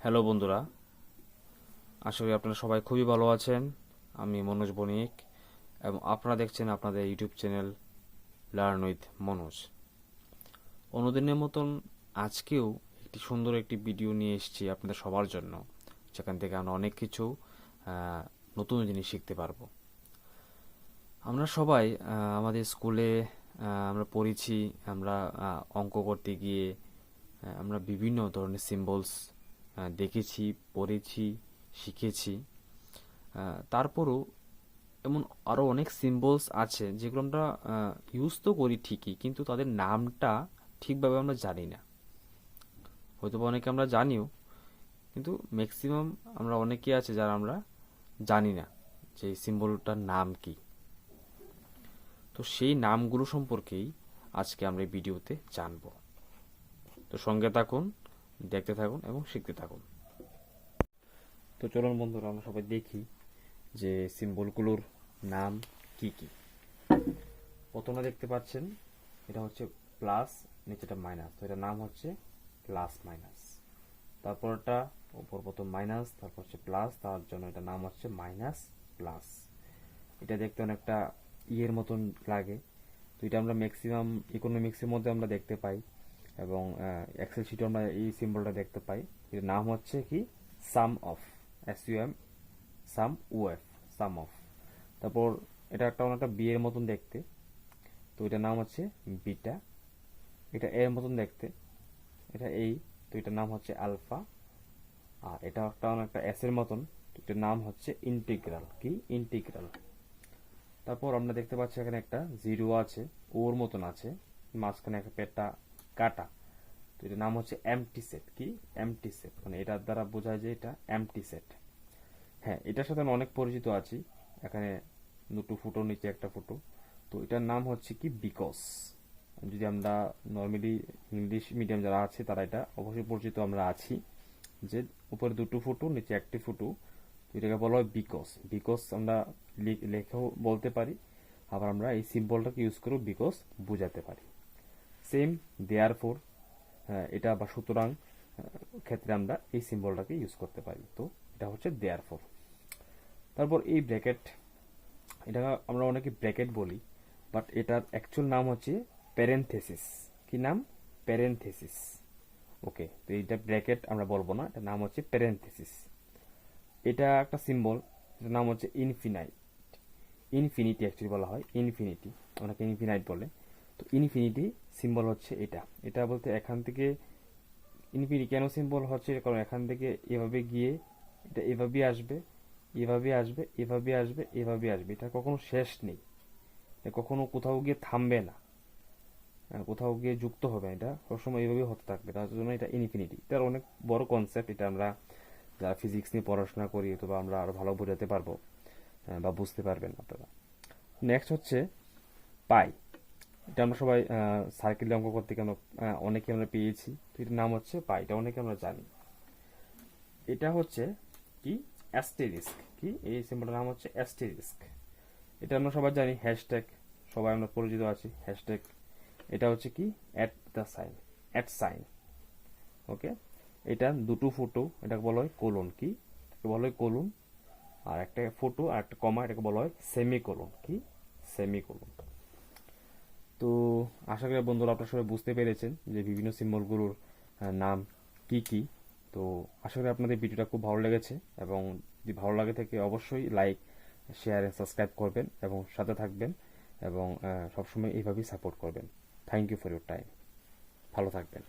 Hello বন্ধুরা, আশা করি আপনারা সবাই খুবই ভালো আছেন। আমি মনোজ বণিক এবং আপনারা দেখছেন আপনাদের YouTube channel learn with Manoj. অনুদিনের মতন আজকেও একটি সুন্দর একটি ভিডিও নিয়ে এসেছি আপনাদের সবার জন্য, যেখান থেকে আমরা অনেক কিছু নতুন জিনিস শিখতে পারবো। আমরা সবাই আমাদের স্কুলে আমরা পড়েছি, আমরা অঙ্ক করতে গিয়ে আমরা বিভিন্ন ধরনের সিম্বলস দেখেছি, পড়েছি, শিখেছি। তারপরও এমন আরও অনেক সিম্বলস আছে যেগুলো আমরা ইউজ তো করি ঠিকই, কিন্তু তাদের নামটা ঠিকভাবে আমরা জানি না। হয়তো বা অনেকে আমরা জানিও, কিন্তু ম্যাক্সিমাম আমরা অনেকে আছে যারা আমরা জানি না যে এই সিম্বলটার নাম কি। তো সেই নামগুলো সম্পর্কেই আজকে আমরা এই ভিডিওতে জানবো। তো সঙ্গে থাকুন, দেখতে থাকুন এবং শিখতে থাকুন। তো চলুন বন্ধুরা, আমরা সবাই দেখি যে সিম্বলগুলোর নাম কি কি। প্রথমে দেখতে পাচ্ছেন এটা হচ্ছে প্লাস, নিচেটা মাইনাস, তো এটার নাম হচ্ছে প্লাস মাইনাস। তারপরটা উপর প্রথম মাইনাস, তারপর হচ্ছে প্লাস, তার জন্য এটার নাম হচ্ছে মাইনাস প্লাস। এটা দেখতে অনেকটা ইয়ের মতন লাগে। তো এটা আমরা ম্যাক্সিমাম ইকোনমিক্সের মধ্যে আমরা দেখতে পাই এবং এক্সেল শিটে আমরা এই সিম্বলটা দেখতে পাই। এর নাম হচ্ছে কি sum of, SUM, sum UF, sum of. তারপর এটা একটা অনেকটা বি এর মতন দেখতে, তো এটার নাম হচ্ছে বিটা। এটা এর মতন দেখতে, এটা এই, তো এটার নাম হচ্ছে আলফা। আর এটা একটা অনেকটা এস এর মতন, তো এটার নাম হচ্ছে ইন্টিগ্রাল, কি ইন্টিগ্রাল। তারপর আমরা দেখতে পাচ্ছি এখানে একটা জিরো আছে, ওর মতন আছে, মাঝখানে একটা পেটটা কাটা, তো এটার নাম হচ্ছে এমটি সেট, কি এমটি সেট, মানে এটার দ্বারা বোঝায় যে এটা এমটি সেট। হ্যাঁ, এটার সাথে আমি অনেক পরিচিত আছি। এখানে দুটো ফুটো, নিচে একটা ফুটো, তো এটার নাম হচ্ছে কি বিকজ। যদি আমরা নর্মালি ইংলিশ মিডিয়াম যারা আছে তারা এটা অবশ্যই পরিচিত আমরা আছি, যে উপরে দুটো ফুটো, নিচে একটি ফুটো, এটাকে বলা হয় বিকজ। বিকজ আমরা লেখেও বলতে পারি, আবার আমরা এই সিম্বলটাকে ইউজ করে বিকজ বোঝাতে পারি। সেম দেয়ার ফোর, এটা বা সুতরাং ক্ষেত্রে আমরা এই সিম্বলটাকে ইউজ করতে পারি। তো এটা হচ্ছে দেয়ার ফোর। তারপর এই ব্র্যাকেট, এটা আমরা অনেকে ব্র্যাকেট বলি, বাট এটার অ্যাকচুয়াল নাম হচ্ছে প্যারেনথেসিস। কি নাম? প্যারেনথেসিস। ওকে, তো এইটা ব্র্যাকেট আমরা বলবো না, এটার নাম হচ্ছে প্যারেনথেসিস। এটা একটা সিম্বল, এটার নাম হচ্ছে ইনফিনাইট, ইনফিনিটি অ্যাকচুয়ালি বলা হয়, ইনফিনিটি, অনেকে ইনফিনাইট বলে। তো ইনফিনিটি সিম্বল হচ্ছে এটা। এটা বলতে এখান থেকে ইনফিনিটি কেন সিম্বল হচ্ছে, কারণ এখান থেকে এভাবে গিয়ে এটা এভাবে আসবে, এভাবে আসবে, এভাবে আসবে, এভাবে আসবে, এটা কখনো শেষ নেই, এটা কখনো কোথাও গিয়ে থামবে না, কোথাও গিয়ে যুক্ত হবে না, এটা সবসময় এইভাবে হতে থাকবে, তার জন্য এটা ইনফিনিটি। এটার অনেক বড় কনসেপ্ট, এটা আমরা যারা ফিজিক্স নিয়ে পড়াশোনা করি অথবা আমরা আরো ভালো বোঝাতে পারবো, বা বুঝতে পারবেন আপনারা। নেক্সট হচ্ছে পাই। এটা আমরা সবাই সার্কেল অঙ্ক করতে কেন অনেকে আমরা পেয়েছি, তো এটার নাম হচ্ছে পাই, এটা অনেকে আমরা জানি। এটা হচ্ছে কি অ্যাস্টেরিস্ক, কি এই সিম্বলটার নাম হচ্ছে অ্যাস্টেরিস্ক। এটা আমরা সবাই জানি, হ্যাশট্যাগ, সবাই আমরা পরিচিত আছি হ্যাশট্যাগ। এটা হচ্ছে কি at the sign, at sign. Okay, এটা দুটো ফটো, এটাকে বলা হয় কোলন, কি এটাকে বলা হয় কোলন। আর একটা ফটো আর একটা কমা, এটাকে বলা হয় সেমিকোলন, কি সেমিকোলন। তো আশা করি বন্ধুরা আপনারা সবাই বুঝতে পেরেছেন যে বিভিন্ন সিম্বলগুলোর নাম কি কি। তো আশা করি আপনাদের ভিডিওটা খুব ভালো লেগেছে, এবং যদি ভালো লাগে থাকে অবশ্যই লাইক, শেয়ার এন্ড সাবস্ক্রাইব করবেন এবং সাথে থাকবেন, এবং সবসময় এইভাবেই সাপোর্ট করবেন। Thank you for your time. ভালো থাকবেন।